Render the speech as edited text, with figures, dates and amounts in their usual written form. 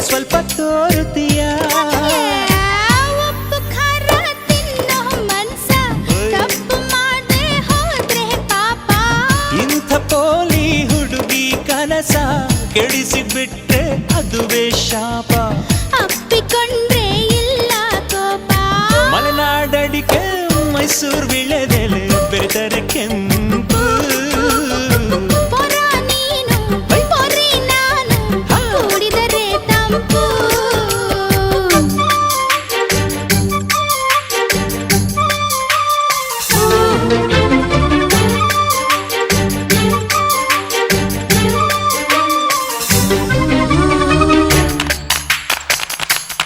ಸ್ವಲ್ಪ ತೋರುತ್ತೀಯ ಉಪ್ಪು ಖಾರ ತಿನ್ನೋ ಮನ್ಸ ತಪ್ಪು ಮಾಡದೆ ಹೋದ್ರೆ ಪಾಪ ಇಂಥ ಪೋಲಿ ಹುಡುಗಿ ಕನಸ ಕೆಡಿಸಿ ಬಿಟ್ರೆ ಅದುವೇ ಶಾಪ ಅಪ್ಪಿಕೊಂಡ್ರೆ ಇಲ್ಲ ಕೋಪ ಮಲೆನಾಡಡಿಕೆ ಮೈಸೂರು ವಿಳೆ